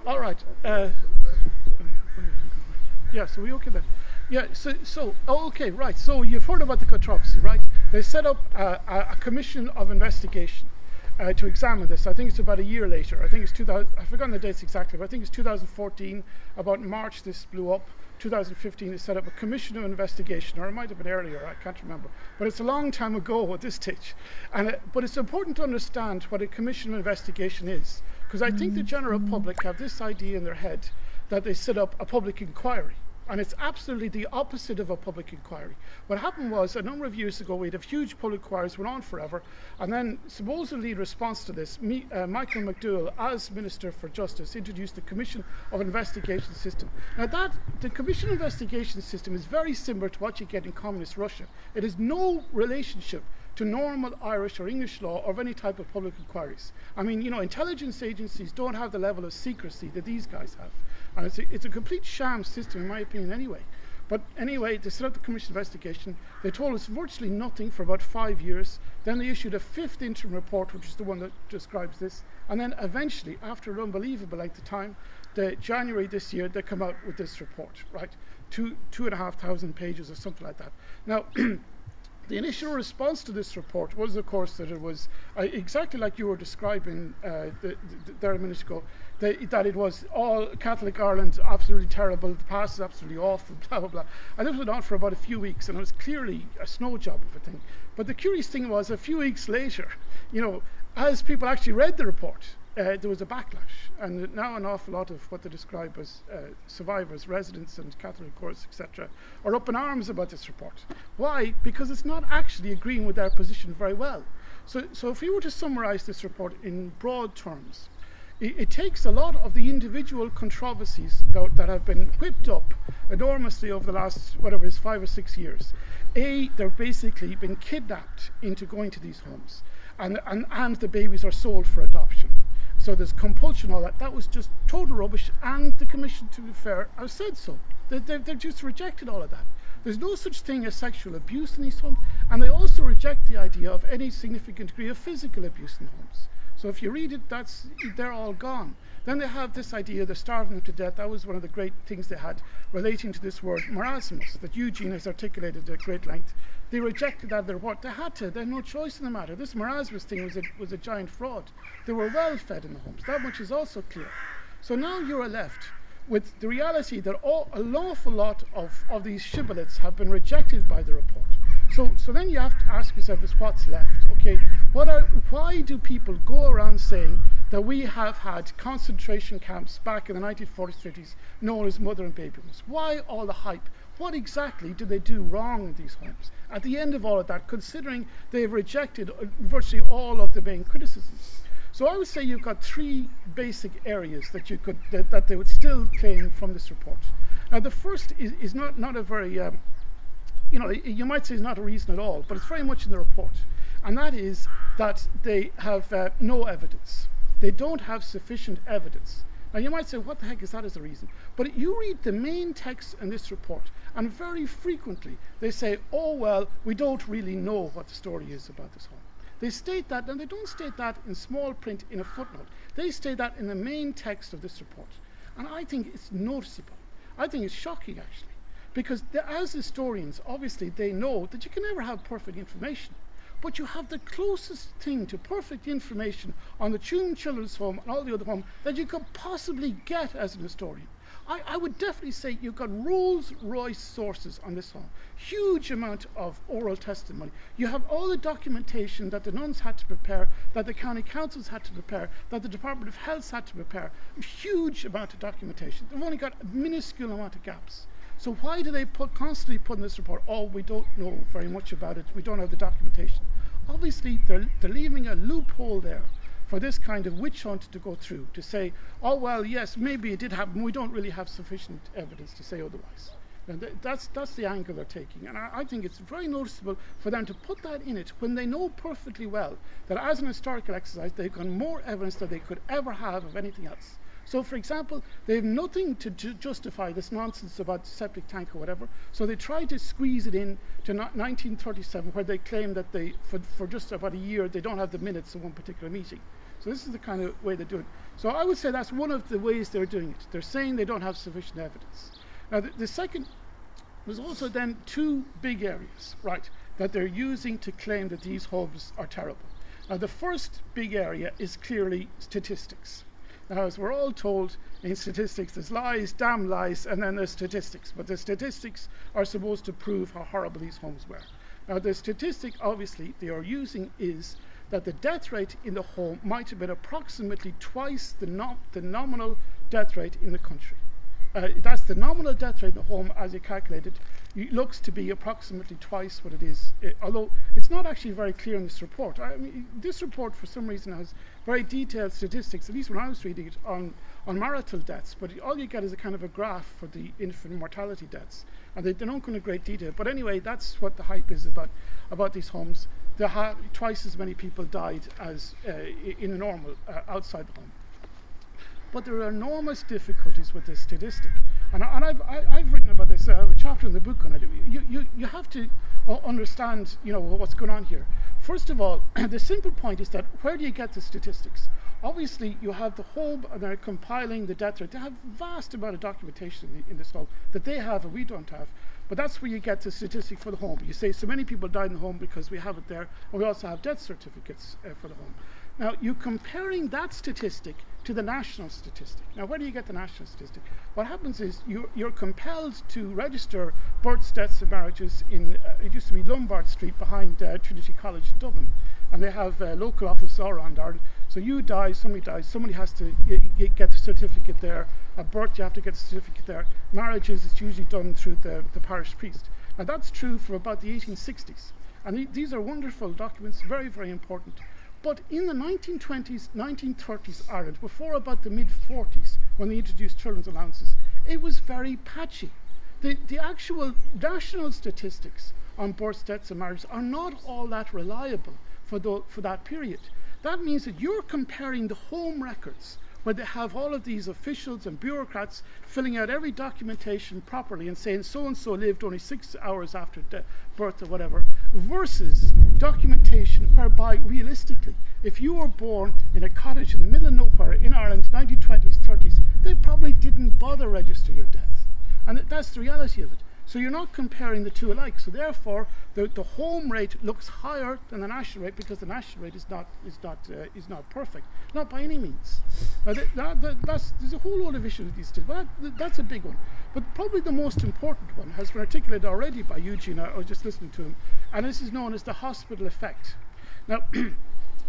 All right. Yeah, so we okay then? Yeah, okay, right. So you've heard about the controversy, right? They set up a commission of investigation to examine this. I think it's about a year later. I think it's 2000, I've forgotten the dates exactly, but I think it's 2014. About March this blew up. 2015 they set up a commission of investigation, or it might have been earlier, I can't remember. But it's a long time ago at this stage. But it's important to understand what a commission of investigation is, because I think the general public have this idea in their head that they set up a public inquiry. And it's absolutely the opposite of a public inquiry. What happened was, a number of years ago, we had a huge public inquiries went on forever, and then supposedly in response to this, Michael McDowell, as Minister for Justice, introduced the Commission of Investigation System. Now the Commission of Investigation System is very similar to what you get in Communist Russia. It has no relationship to normal Irish or English law or of any type of public inquiries. I mean, you know, intelligence agencies don't have the level of secrecy that these guys have. And it's a complete sham system, in my opinion, anyway. But anyway, they set up the commission investigation. They told us virtually nothing for about 5 years. Then they issued a 5th interim report, which is the one that describes this. And then eventually, after an unbelievable length of time, January this year, they come out with this report, right? 2,500 pages or something like that. Now, the initial response to this report was, of course, that it was exactly like you were describing there a minute ago, that it was all Catholic Ireland, absolutely terrible, the past is absolutely awful, blah, blah, blah. And this went on for about a few weeks, and it was clearly a snow job of a thing. But the curious thing was, a few weeks later, you know, as people actually read the report, there was a backlash. And now an awful lot of what they describe as survivors, residents and Catholic courts, etc., are up in arms about this report. Why? Because it's not actually agreeing with their position very well. So if we were to summarize this report in broad terms, it takes a lot of the individual controversies that have been whipped up enormously over the last, whatever it is, 5 or 6 years. They've basically been kidnapped into going to these homes, and the babies are sold for adoption. So there's compulsion, all that. That was just total rubbish, and the Commission, to be fair, have said so. They've just rejected all of that. There's no such thing as sexual abuse in these homes, and they also reject the idea of any significant degree of physical abuse in homes. So if you read it, they're all gone. Then they have this idea, they're starving them to death. That was one of the great things they had relating to this word marasmus, that Eugene has articulated at great length. They rejected that in their report. They had no choice in the matter. This marasmus thing was a giant fraud. They were well fed in the homes. That much is also clear. So now you're left with the reality that an awful lot of these shibboleths have been rejected by the report. So then you have to ask yourself, is what's left? Okay, why do people go around saying that we have had concentration camps back in the 1940s, 50s, known as mother and baby homes? Why all the hype? What exactly did they do wrong in these homes? At the end of all of that, considering they've rejected virtually all of the main criticisms. So I would say you've got 3 basic areas that they would still claim from this report. Now the first is not a very, you know, you might say it's not a reason at all, but it's very much in the report. And that is that they have no evidence. They don't have sufficient evidence. Now you might say, what the heck is that as a reason? But you read the main text in this report, and very frequently they say, oh well, we don't really know what the story is about this home. They state that, and they don't state that in small print in a footnote. They state that in the main text of this report. And I think it's noticeable. I think it's shocking, actually. Because as historians, obviously, they know that you can never have perfect information. But you have the closest thing to perfect information on the Tuam Children's Home and all the other homes that you could possibly get as an historian. I would definitely say you've got Rolls-Royce sources on this home. Huge amount of oral testimony. You have all the documentation that the nuns had to prepare, that the county councils had to prepare, that the Department of Health had to prepare. A huge amount of documentation. They've only got a minuscule amount of gaps. So why do they constantly put in this report, oh, we don't know very much about it, we don't have the documentation? Obviously, they're leaving a loophole there for this kind of witch hunt to go through, to say, oh, well, yes, maybe it did happen, we don't really have sufficient evidence to say otherwise. And that's the angle they're taking. And I think it's very noticeable for them to put that in it when they know perfectly well that as an historical exercise, they've got more evidence than they could ever have of anything else. So, for example, they have nothing to justify this nonsense about the septic tank or whatever, so they tried to squeeze it in to 1937, where they claim that for just about a year, they don't have the minutes of one particular meeting. So this is the kind of way they do it. So I would say that's one of the ways they're doing it. They're saying they don't have sufficient evidence. Now the second, there's also then two big areas, right, that they're using to claim that these homes are terrible. Now the first big area is clearly statistics. Now, as we're all told in statistics, there's lies, damn lies, and then there's statistics. But the statistics are supposed to prove how horrible these homes were. Now, the statistic, obviously, they are using is that the death rate in the home might have been approximately twice the nominal death rate in the country. That's the nominal death rate in the home as you calculated. It looks to be approximately twice what it is, although it's not actually very clear in this report. I mean, this report, for some reason, has very detailed statistics, at least when I was reading it, on marital deaths, but all you get is a kind of a graph for the infant mortality deaths, and they don't go into great detail. But anyway, that's what the hype is about these homes. Twice as many people died as in a normal outside the home. But there are enormous difficulties with this statistic, and I've written about this. I have a chapter in the book on it. You have to understand, what's going on here. First of all, the simple point is that where do you get the statistics? Obviously, you have the home, and they're compiling the death rate. They have a vast amount of documentation in this home that they have and we don't have. But that's where you get the statistic for the home. You say so many people died in the home because we have it there, and we also have death certificates for the home. Now, you're comparing that statistic to the national statistic. Now, where do you get the national statistic? What happens is you're compelled to register births, deaths, and marriages in, it used to be Lombard Street behind Trinity College in Dublin. And they have a local office all around Ireland. So you die, somebody has to get the certificate there. At birth, you have to get the certificate there. Marriages, it's usually done through the parish priest. Now, that's true from about the 1860s. And these are wonderful documents, very, very important. But in the 1920s, 1930s Ireland, before about the mid-40s, when they introduced children's allowances, it was very patchy. The actual national statistics on births, deaths, and marriages are not all that reliable for that period. That means that you're comparing the home records, where they have all of these officials and bureaucrats filling out every documentation properly and saying so-and-so lived only 6 hours after birth or whatever, versus documentation whereby realistically, if you were born in a cottage in the middle of nowhere in Ireland, 1920s, 30s, they probably didn't bother register your death. And that's the reality of it. So you're not comparing the two alike. So therefore, the home rate looks higher than the national rate because the national rate is not perfect, not by any means. There's a whole load of issues with these two, but that's a big one. But probably the most important one has been articulated already by Eugene. I was just listening to him, and this is known as the hospital effect. Now,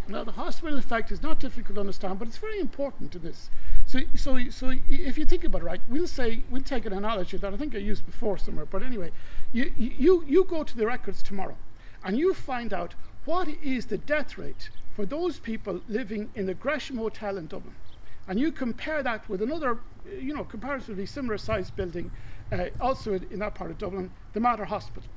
now the hospital effect is not difficult to understand, but it's very important to this. So if you think about it, right, we'll take an analogy that I think I used before somewhere, but anyway, you go to the records tomorrow and you find out what is the death rate for those people living in the Gresham Hotel in Dublin. And you compare that with another, comparatively similar sized building, also in that part of Dublin, the Mater Hospital.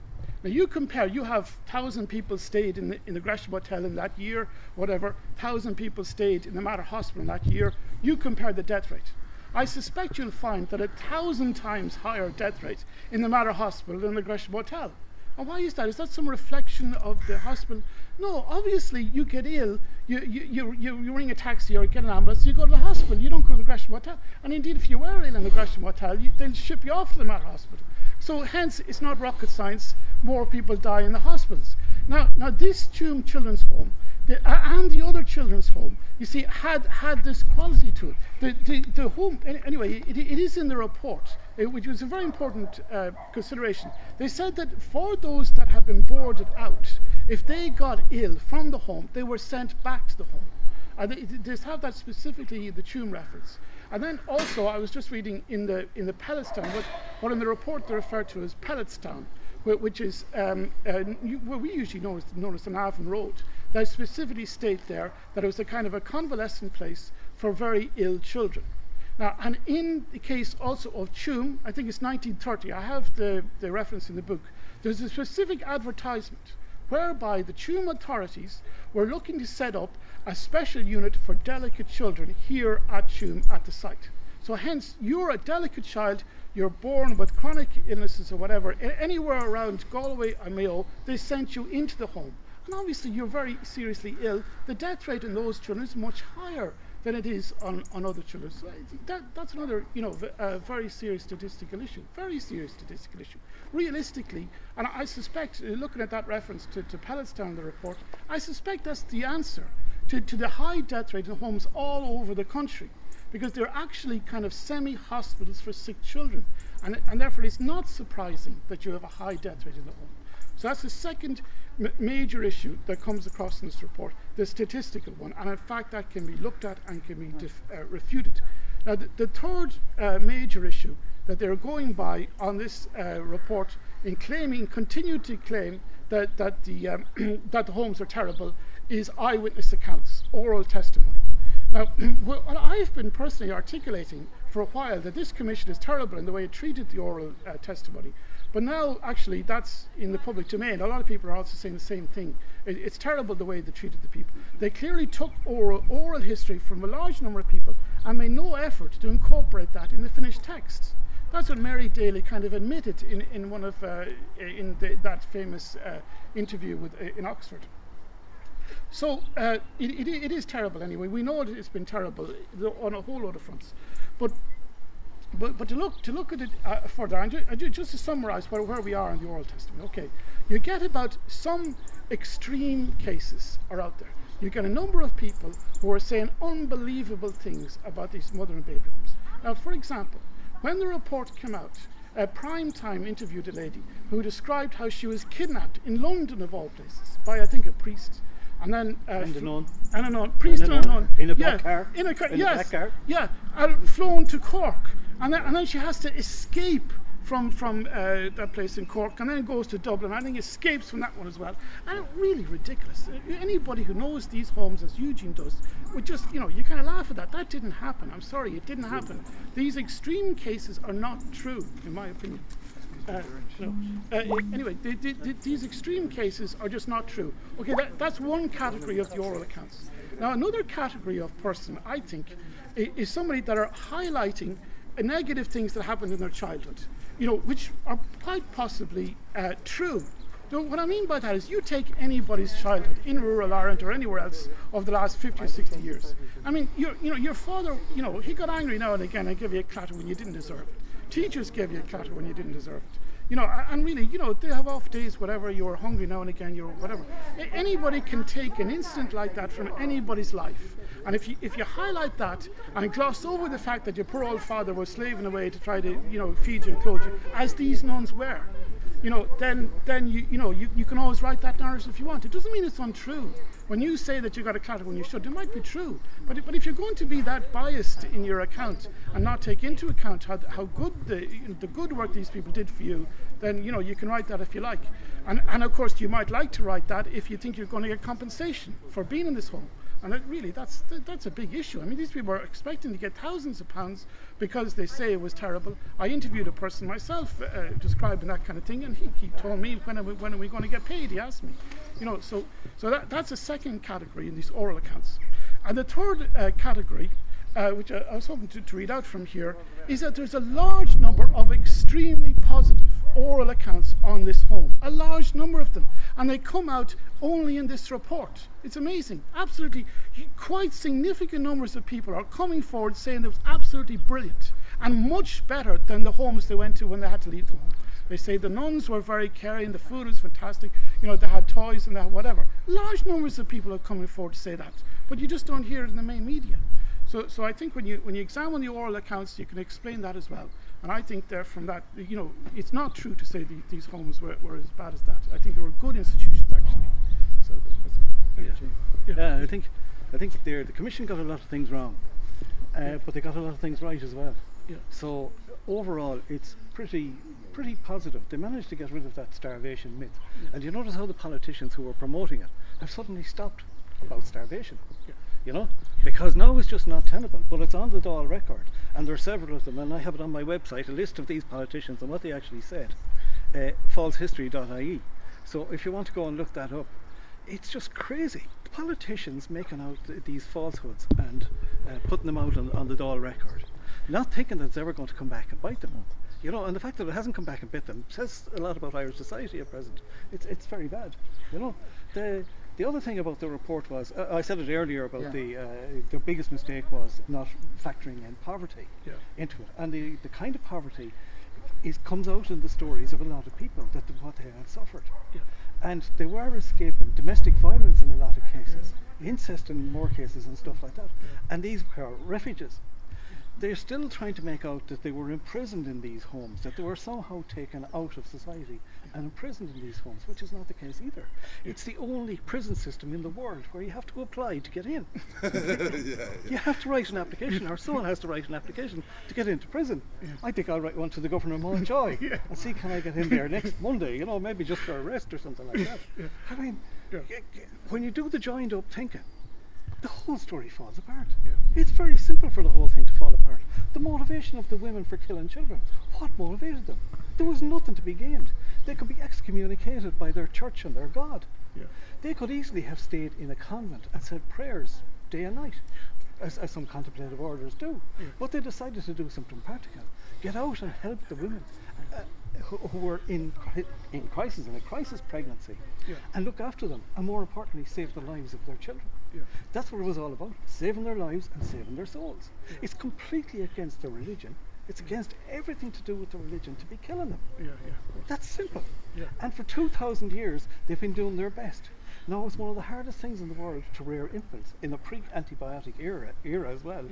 Now you compare, you have 1,000 people stayed in the Gresham Hotel in that year, whatever, 1,000 people stayed in the Mater Hospital in that year, you compare the death rate. I suspect you'll find that 1,000 times higher death rate in the Mater Hospital than the Gresham Hotel. And why is that? Is that some reflection of the hospital? No, obviously you get ill, you ring a taxi or get an ambulance, you go to the hospital, you don't go to the Gresham Hotel. And indeed, if you were ill in the Gresham Hotel, they'll ship you off to the Mater Hospital. So hence, it's not rocket science, more people die in the hospitals. Now this Tuam Children's Home and the other children's home, you see, had this quality to it. The home, anyway, it is in the report, which was a very important consideration. They said that for those that have been boarded out, if they got ill from the home, they were sent back to the home. They have that specifically in the Tuam reference. And then also, I was just reading in the Pelletstown, what in the report they refer to as Pelletstown, which is what we usually know as the Navan Road. They specifically state there that it was a kind of a convalescent place for very ill children. Now, and in the case also of Tuam, I think it's 1930, I have the reference in the book, there's a specific advertisement whereby the Tuam authorities were looking to set up a special unit for delicate children here at Tuam at the site. So hence, you're a delicate child, you're born with chronic illnesses or whatever, anywhere around Galway or Mayo, they sent you into the home. and obviously you're very seriously ill, the death rate in those children is much higher than it is on other children. So that's another, very serious statistical issue. Very serious statistical issue. Realistically, and I suspect, looking at that reference to Pelletstown in the report, I suspect that's the answer to the high death rate in homes all over the country, because they're actually kind of semi-hospitals for sick children, and therefore it's not surprising that you have a high death rate in the home. So that's the second major issue that comes across in this report, the statistical one, and in fact that can be looked at and can be refuted. Now the third major issue that they're going by on this report in claiming, continue to claim that the that the homes are terrible, is eyewitness accounts, oral testimony. Now, what I've been personally articulating for a while, that this commission is terrible in the way it treated the oral testimony, but now actually that's in the public domain. A lot of people are also saying the same thing. It's terrible the way they treated the people. They clearly took oral history from a large number of people and made no effort to incorporate that in the finished text. That's what Mary Daly kind of admitted in one of that famous interview in Oxford. So it is terrible anyway. We know it's been terrible on a whole lot of fronts, but to look at it further, and just to summarise where we are in the oral testimony. Okay, you get about some extreme cases are out there. You get a number of people who are saying unbelievable things about these mother and baby homes. Now, for example, when the report came out, Prime Time interviewed a lady who described how she was kidnapped in London, of all places, by I think a priest. And then and a nun, priest and a nun, in a black car, yes, black car, yeah, flown to Cork, and then she has to escape from that place in Cork, and then goes to Dublin. I think escapes from that one as well, and it's really ridiculous. Anybody who knows these homes as Eugene does would just, you kind of laugh at that. That didn't happen. I'm sorry, it didn't happen. These extreme cases are not true, in my opinion. Anyway, these extreme cases are just not true. Okay, that's one category of the oral accounts. Now, another category of person, I think, is somebody that are highlighting negative things that happened in their childhood, which are quite possibly true. So what I mean by that is, you take anybody's childhood in rural Ireland or anywhere else of the last 50 or 60 years. I mean, your father, he got angry now and again and gave you a clatter when you didn't deserve it. Teachers gave you a clatter when you didn't deserve it. And really, they have off days, whatever, you're hungry now and again, you're whatever. Anybody can take an incident like that from anybody's life. And if you highlight that and gloss over the fact that your poor old father was slaving away to try to, feed you and clothe you, as these nuns were, then you can always write that narrative if you want. It doesn't mean it's untrue. When you say that you got a clatter when you should, it might be true. But if you're going to be that biased in your account and not take into account how good the good work these people did for you, then you can write that if you like. And of course you might like to write that if you think you're going to get compensation for being in this home. And that's a big issue. I mean, these people are expecting to get thousands of pounds because they say it was terrible. I interviewed a person myself describing that kind of thing, and he told me, when are we going to get paid? He asked me. So that's a second category in these oral accounts. And the third category, which I was hoping to read out from here, is that there's a large number of extremely positive oral accounts on this home, a large number of them, and they come out only in this report. It's amazing. Absolutely, quite significant numbers of people are coming forward saying it was absolutely brilliant and much better than the homes they went to when they had to leave the home. They say the nuns were very caring, the food was fantastic, they had toys and they had whatever. Large numbers of people are coming forward to say that, but you just don't hear it in the main media. So I think when you examine the oral accounts, you can explain that as well. And I think that from that, it's not true to say these homes were as bad as that. I think they were good institutions, actually. So I think the Commission got a lot of things wrong, but they got a lot of things right as well. Yeah. So overall, it's pretty positive. They managed to get rid of that starvation myth. Yeah. And you notice how the politicians who were promoting it have suddenly stopped about starvation. Yeah. Because now it's just not tenable, but it's on the Dáil record, and there are several of them, and I have it on my website, a list of these politicians and what they actually said, falsehistory.ie. So if you want to go and look that up, it's just crazy. The politicians making out these falsehoods and putting them out on the Dáil record, not thinking that it's ever going to come back and bite them. And the fact that it hasn't come back and bit them says a lot about Irish society at present. It's very bad. The other thing about the report was, I said it earlier about the biggest mistake was not factoring in poverty into it, and the kind of poverty comes out in the stories of a lot of people, that what they have suffered, and they were escaping domestic violence in a lot of cases, incest in more cases and stuff like that, and these were refugees. They're still trying to make out that they were imprisoned in these homes, that they were somehow taken out of society and imprisoned in these homes, which is not the case either. It's the only prison system in the world where you have to apply to get in. You have to write an application, or someone has to write an application to get into prison. I think I'll write one to the Governor of Mountjoy and see can I get in there next Monday, you know, maybe just for arrest or something like that. I mean, when you do the joined up thinking, the whole story falls apart. It's very simple for the whole thing to fall apart. The motivation of the women for killing children, what motivated them? There was nothing to be gained. They could be excommunicated by their church and their God. They could easily have stayed in a convent and said prayers day and night, as some contemplative orders do. But they decided to do something practical. Get out and help the women who were in crisis, in a crisis pregnancy, and look after them, and more importantly, save the lives of their children. That's what it was all about, saving their lives and saving their souls. It's completely against their religion. It's against everything to do with the religion to be killing them. That's simple. And for 2,000 years, they've been doing their best. Now, it's one of the hardest things in the world to rear infants in the pre-antibiotic era as well.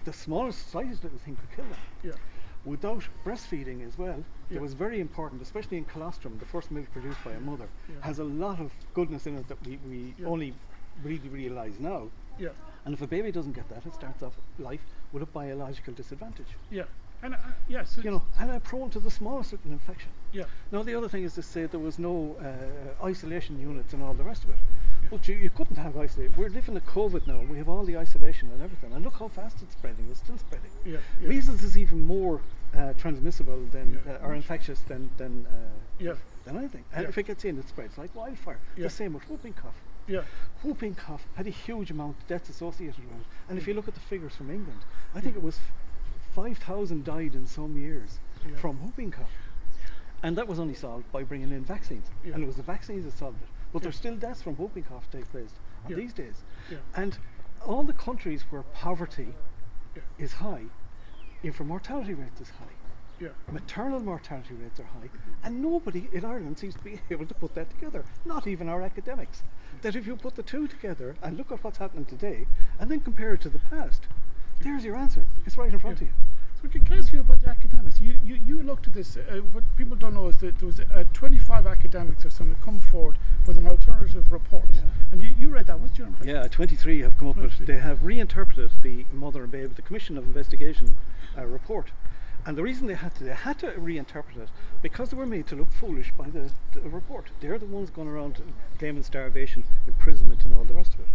The smallest, slightest little thing could kill them. Without breastfeeding as well, it was very important, especially in colostrum, the first milk produced by a mother, has a lot of goodness in it that we only really realise now. And if a baby doesn't get that, it starts off life with a biological disadvantage. And yes, you know, and are prone to the smallest little infection. Now the other thing is to say there was no isolation units and all the rest of it. But you couldn't have isolation. We're living in COVID now. We have all the isolation and everything, and look how fast it's spreading. It's still spreading. Measles is even more transmissible than or infectious than anything. And if it gets in, it spreads like wildfire. The same with whooping cough. Whooping cough had a huge amount of deaths associated with it. And if you look at the figures from England, I think it was 5,000 died in some years from whooping cough. And that was only solved by bringing in vaccines. And it was the vaccines that solved it. But there's still deaths from whooping cough take place these days. And all the countries where poverty is high, infant mortality rates is high. Maternal mortality rates are high, and nobody in Ireland seems to be able to put that together, not even our academics. That if you put the two together and look at what's happening today, and then compare it to the past, there's your answer. It's right in front of you. So can I ask you about the academics? You looked at this, what people don't know is that there was 25 academics or something come forward with an alternative report. And you read that. What's your impression? Yeah, 23 have come up with, they have reinterpreted the Mother and Babe, the Commission of Investigation report. And the reason they had to reinterpret it because they were made to look foolish by the report. They're the ones going around claiming starvation, imprisonment and all the rest of it.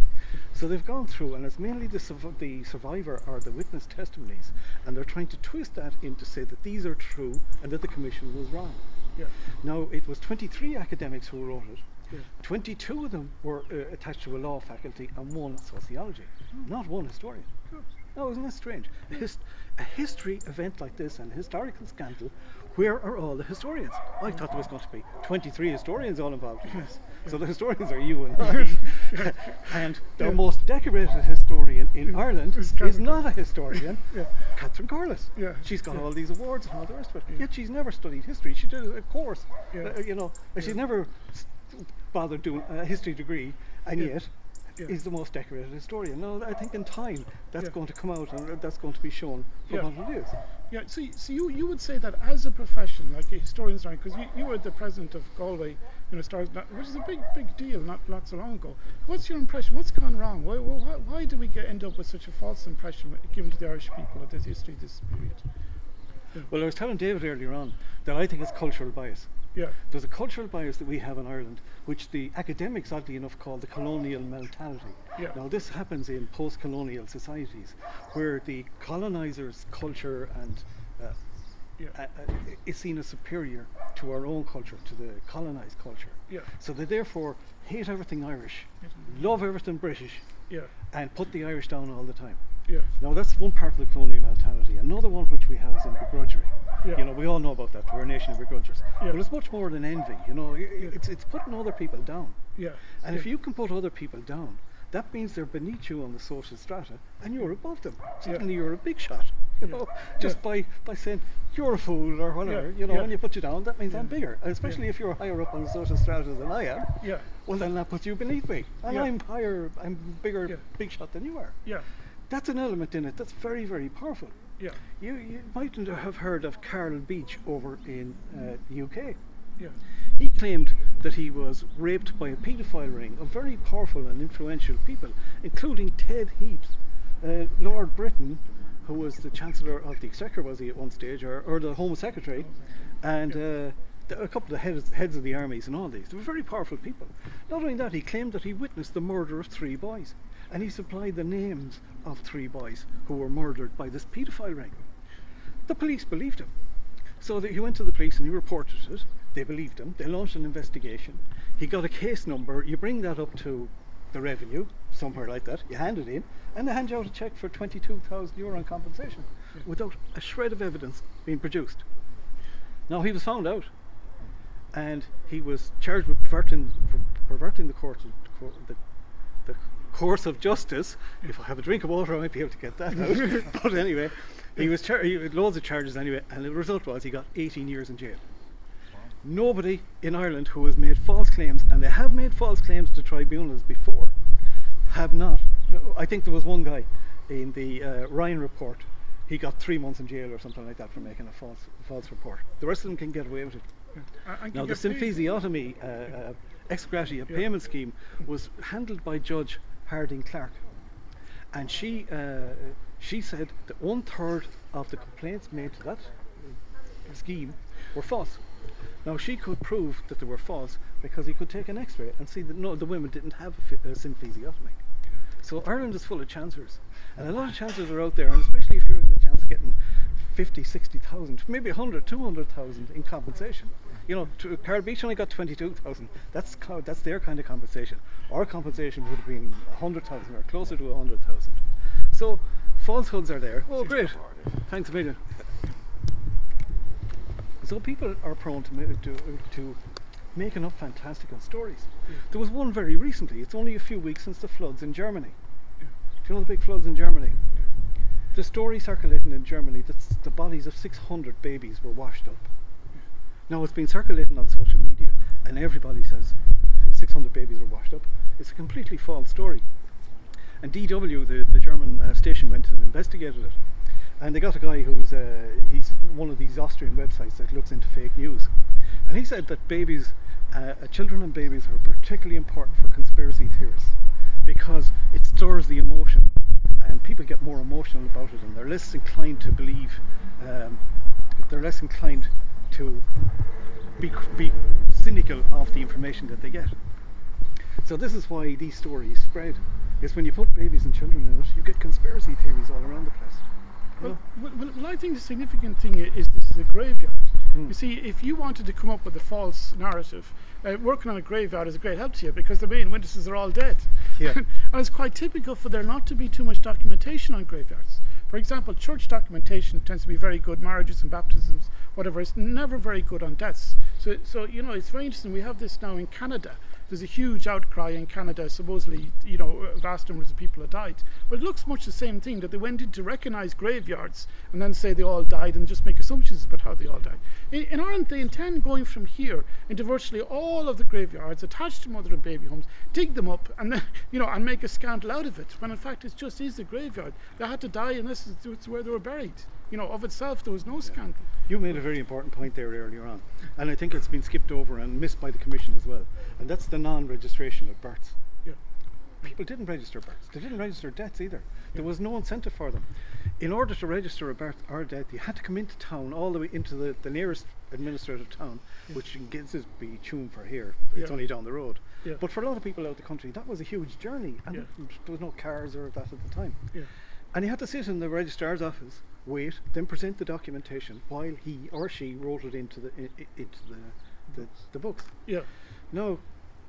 So they've gone through, and it's mainly the survivor or the witness testimonies, and they're trying to twist that in to say that these are true and that the Commission was wrong. Now, it was 23 academics who wrote it. 22 of them were attached to a law faculty and one sociology, not one historian. No, isn't that strange? A history event like this and a historical scandal, where are all the historians? I thought there was going to be 23 historians all involved in this. So the historians are you and I. And the most decorated historian in Ireland is not a historian, Catherine Corliss. She's got all these awards and all the rest of it. Yet she's never studied history. She did a course, you know, she's never bothered doing a history degree, and yet is the most decorated historian. Now, I think in time that's going to come out and that's going to be shown for what it is. So you would say that as a profession, like a historian's right, because you were the president of Galway, you know, which is a big deal not so long ago. What's your impression? What's gone wrong? Why do we end up with such a false impression given to the Irish people of this history, this period? Well, I was telling David earlier on that I think it's cultural bias. There's a cultural bias that we have in Ireland, which the academics, oddly enough, call the colonial mentality. Now, this happens in post-colonial societies, where the colonizers' culture and is seen as superior to our own culture, to the colonized culture. So they therefore hate everything Irish, love everything British, and put the Irish down all the time. Yeah. Now that's one part of the colonial mentality. Another one which we have is in begrudgery. Yeah. You know, we all know about that. We're a nation of begrudgers. Yeah. But it's much more than envy. You know, it's putting other people down. Yeah. And if you can put other people down, that means they're beneath you on the social strata, and you're above them. Suddenly you're a big shot. You know, just by saying you're a fool or whatever. Yeah. You know, Yeah. when you put you down, that means I'm bigger. And especially if you're higher up on the social strata than I am. Yeah. Well, then that puts you beneath me, and Yeah. I'm higher. I'm bigger, Yeah. big shot than you are. Yeah. That's an element in it that's very, very powerful. Yeah. You mightn't have heard of Carl Beach over in the UK. Yeah. He claimed that he was raped by a paedophile ring of very powerful and influential people, including Ted Heath, Lord Britain, who was the Chancellor of the Exchequer, was he at one stage, or the Home Secretary, and a couple of heads of the armies and all these. They were very powerful people. Not only that, he claimed that he witnessed the murder of 3 boys, and he supplied the names of 3 boys who were murdered by this paedophile ring. The police believed him. So he went to the police and he reported it. They believed him. They launched an investigation. He got a case number. You bring that up to the revenue, somewhere like that. You hand it in, and they hand you out a cheque for €22,000 in compensation, without a shred of evidence being produced. Now he was found out, and he was charged with perverting the course of justice. If I have a drink of water, I might be able to get that out. But anyway, he had loads of charges anyway, and the result was he got 18 years in jail. Nobody in Ireland who has made false claims, and they have made false claims to tribunals before, have not. I think there was one guy in the Ryan report. He got 3 months in jail or something like that for making a false report. The rest of them can get away with it. Now the symphysiotomy ex gratia payment scheme was handled by Judge Harding Clark, and she said that 1/3 of the complaints made to that scheme were false. Now she could prove that they were false because he could take an X-ray and see that no, the women didn't have a symphysiotomy. So Ireland is full of chancers, and a lot of chancers are out there, and especially if you're the chance of getting 50, 60,000, maybe 100, 200,000 in compensation. You know, Carl Beach only got 22,000. That's their kind of compensation. Our compensation would have been 100,000 or closer to 100,000. So falsehoods are there. Oh, great! Thanks a million. So people are prone to making up fantastical stories. There was one very recently. It's only a few weeks since the floods in Germany. Do you know the big floods in Germany? The story circulating in Germany that the bodies of 600 babies were washed up. Now it's been circulating on social media, and everybody says 600 babies were washed up. It's a completely false story. And DW, the German station, went and investigated it. And they got a guy who's he's one of these Austrian websites that looks into fake news. And he said that babies, children and babies are particularly important for conspiracy theorists because it stirs the emotion, and people get more emotional about it, and they're less inclined to believe, they're less inclined to be cynical of the information that they get. So this is why these stories spread, is when you put babies and children in it, you get conspiracy theories all around the place. Well, I think the significant thing is this is a graveyard. You see, if you wanted to come up with a false narrative, working on a graveyard is a great help to you because the main witnesses are all dead. Yeah. And it's quite typical for there not to be too much documentation on graveyards. For example, church documentation tends to be very good, marriages and baptisms, whatever. It's never very good on deaths. So you know, it's very interesting. We have this now in Canada. There's a huge outcry in Canada, supposedly, you know, vast numbers of people have died. But it looks much the same thing, that they went in to recognise graveyards and then say they all died and just make assumptions about how they all died. In Ireland, they intend going from here into virtually all of the graveyards attached to mother and baby homes, dig them up and then, you know, and make a scandal out of it, when in fact it just is the graveyard. They had to die and this is where they were buried. You know, of itself, there was no scandal. You made a very important point there earlier on, and I think it's been skipped over and missed by the Commission as well, and that's the non-registration of births. Yeah. People didn't register births. They didn't register deaths either. There was no incentive for them. In order to register a birth or a death, you had to come into town, all the way into the nearest administrative town, which gives us be Tuam for here. It's only down the road. Yeah. But for a lot of people out the country, that was a huge journey, and there was no cars or that at the time. Yeah. And he had to sit in the registrar's office, wait, then present the documentation while he or she wrote it into the books. Yeah. Now,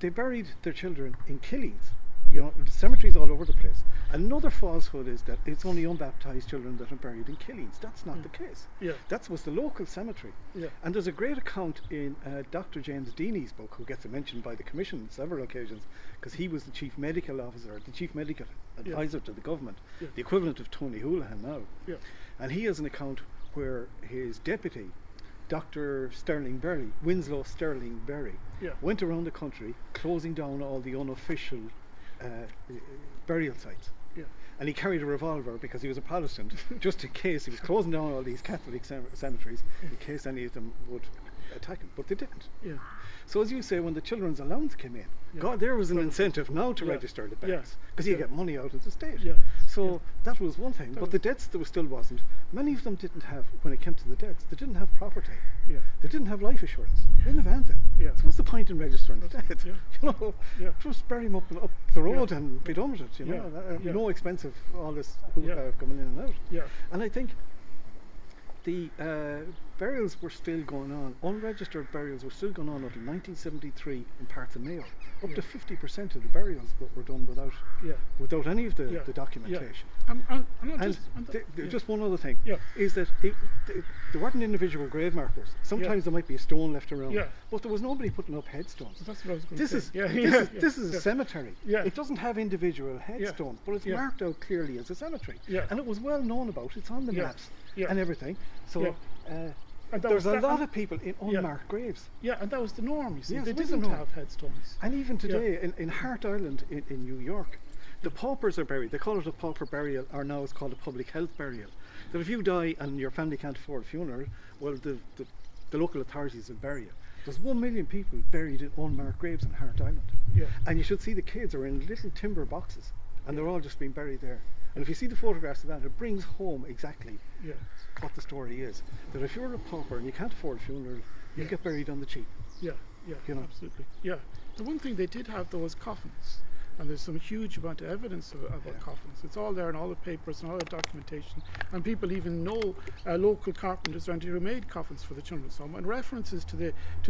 they buried their children in killings. You know, the cemeteries all over the place. Another falsehood is that it's only unbaptized children that are buried in killings. That's not the case. That was the local cemetery. And there's a great account in Dr. James Deeney's book, who gets mentioned by the Commission on several occasions, because he was the chief medical officer, the chief medical advisor to the government, the equivalent of Tony Houlihan now. And he has an account where his deputy, Dr. Sterling Berry, Winslow Sterling Berry, went around the country closing down all the unofficial burial sites. And he carried a revolver because he was a Protestant, just in case. He was closing down all these Catholic cemeteries in case any of them would attack him, but they didn't. So as you say, when the children's allowance came in, God, there was an incentive now to register the banks, because you get money out of the state. So that was one thing, but the debts there still wasn't. Many of them didn't have, when it came to the debts, they didn't have property. They didn't have life assurance. They didn't have anything. So what's the point in registering the debt? You know, just bury them up the road and be done with it. You know, no expensive all this coming in and out. And I think the burials were still going on. Unregistered burials were still going on until 1973 in parts of Mayo. Up to 50% of the burials were done without any of the documentation. Just one other thing is that there weren't individual grave markers. Sometimes there might be a stone left around, but there was nobody putting up headstones. That's what I was going This to is say. this is a cemetery. It doesn't have individual headstones, but it's marked out clearly as a cemetery, and it was well known about. It's on the maps and everything. So. There's a lot of people in unmarked graves. And that was the norm, you see. Yes, they didn't have headstones. And even today, in Hart Island in New York, the paupers are buried. They call it a pauper burial, or now it's called a public health burial. That if you die and your family can't afford a funeral, well, the local authorities will bury you. There's 1 million people buried in unmarked graves in Hart Island. And you should see the kids are in little timber boxes, and they're all just being buried there. And if you see the photographs of that, it brings home exactly what the story is. That if you're a pauper and you can't afford a funeral, you get buried on the cheap. You know? Absolutely. The one thing they did have, though, was coffins. And there's some huge amount of evidence about coffins. It's all there in all the papers and all the documentation. And people even know local carpenters around here who made coffins for the children's home, and references to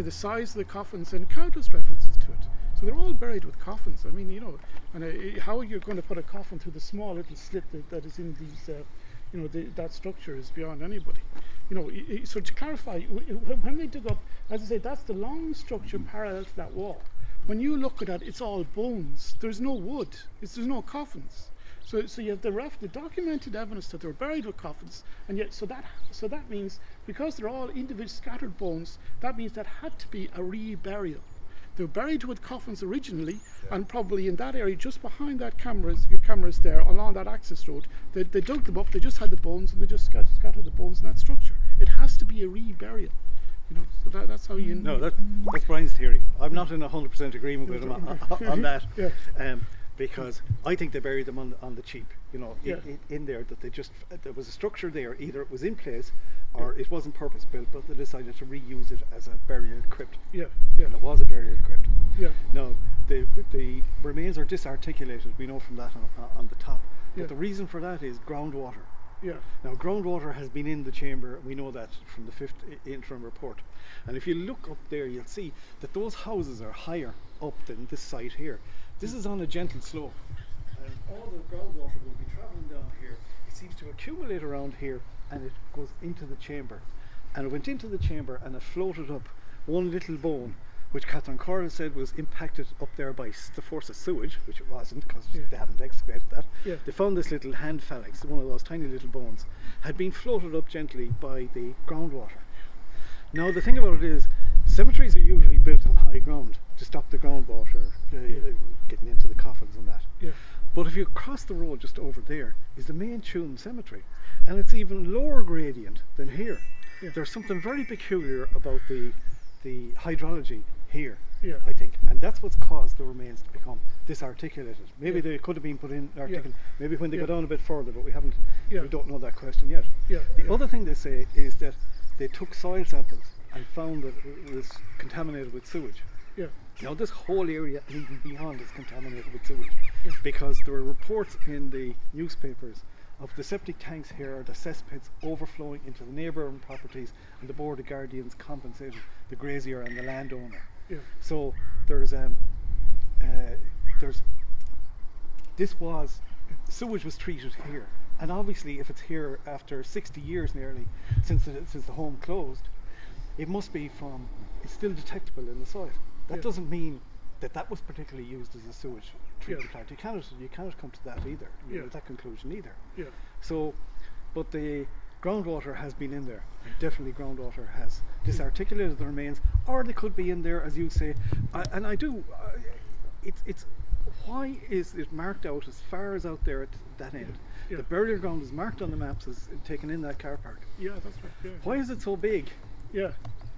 the size of the coffins, and countless references to it. So they're all buried with coffins. I mean, you know, and how you're going to put a coffin through the small little slit that is in these, you know, that structure is beyond anybody. You know, so to clarify, when they dug up, as I say, that's the long structure parallel to that wall. When you look at that, it's all bones. There's no wood. There's no coffins. So you have the documented evidence that they were buried with coffins, and yet so that means, because they're all individual scattered bones, that means that had to be a reburial. They were buried with coffins originally, and probably in that area just behind that cameras there along that access road. They dug them up. They just had the bones, and they just scattered the bones in that structure. It has to be a reburial. You know, so that's how you know. No, that's Brian's theory. I'm not in 100% agreement with him on that, because I think they buried them on the cheap. You know, in there, that there was a structure there. Either it was in place, or it wasn't purpose built, but they decided to reuse it as a burial crypt. And it was a burial crypt. Now the remains are disarticulated. We know from that on the top. But the reason for that is groundwater. Now, groundwater has been in the chamber. We know that from the 5th interim report. And if you look up there, you'll see that those houses are higher up than this site here. This is on a gentle slope, and all the groundwater will be travelling down here. It seems to accumulate around here, and it goes into the chamber. And it went into the chamber, and it floated up one little bone, which Catherine Correll said was impacted up there by the force of sewage, which it wasn't, because they haven't excavated that. They found this little hand phalanx, one of those tiny little bones, had been floated up gently by the groundwater. Now the thing about it is, cemeteries are usually built on high ground to stop the groundwater getting into the coffins and that. But if you cross the road just over there is the main Tuam cemetery, and it's even lower gradient than here. There's something very peculiar about the hydrology here, I think, and that's what's caused the remains to become disarticulated. Maybe they could have been put in articulated, maybe when they go down a bit further, but we don't know that question yet. The other thing they say is that they took soil samples and found that it was contaminated with sewage. Now this whole area and even beyond is contaminated with sewage, because there were reports in the newspapers of the septic tanks here, the cesspits overflowing into the neighbouring properties, and the Board of Guardians compensated the grazier and the landowner. So there's sewage was treated here, and obviously if it's here after 60 years nearly since the home closed, it's still detectable in the soil. That doesn't mean that was particularly used as a sewage treatment plant. You cannot come to that either, that conclusion either. Yeah. So, but the groundwater has been in there. Definitely groundwater has disarticulated the remains, or they could be in there, as you say. It's why is it marked out as far as out there at that end? The burial ground is marked on the maps as taken in that car park. Yeah, that's right. Yeah. Why is it so big? Yeah.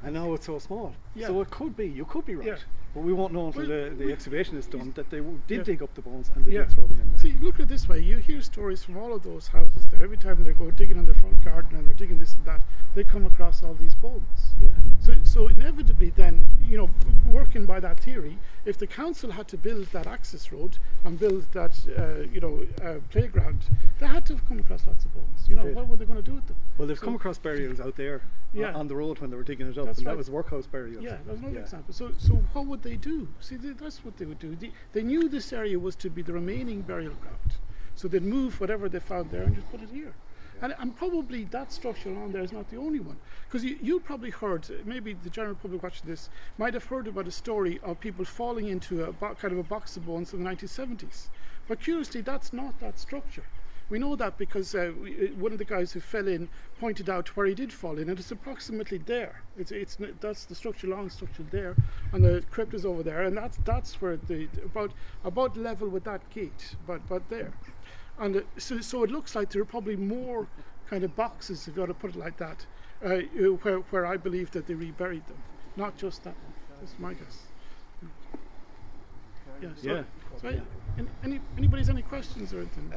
And now it's so small. Yeah. So you could be right. Yeah. But we won't know until Well, the excavation is done that they did Yeah. dig up the bones and they Yeah. did throw them in there. See, look at it this way. You hear stories from all of those houses there. Every time they go digging in their front garden and they're digging this and that, they come across all these bones. Yeah. So inevitably then, working by that theory, if the council had to build that access road and build that, playground, they had to have come across lots of bones. What were they going to do with them? Well, they've come across burials out there on the road when they were digging it up, That's and right. that was workhouse burials. Yeah, that's another example. So what would they do? See, that's what they would do. They knew this area was to be the remaining burial ground, so they'd move whatever they found there and just put it here. And probably that structure on there is not the only one, because you probably heard, maybe the general public watching this might have heard about a story of people falling into a kind of a box of bones in the 1970s. But curiously, that's not that structure. We know that because one of the guys who fell in pointed out where he did fall in, and it's approximately there. That's the structure, long structure there, and the crypt is over there, and that's where about level with that gate, but there. And so it looks like there are probably more kind of boxes, if you want to put it like that, where I believe that they reburied them, not just that one. That's my guess. Yeah. So anybody's any questions or anything?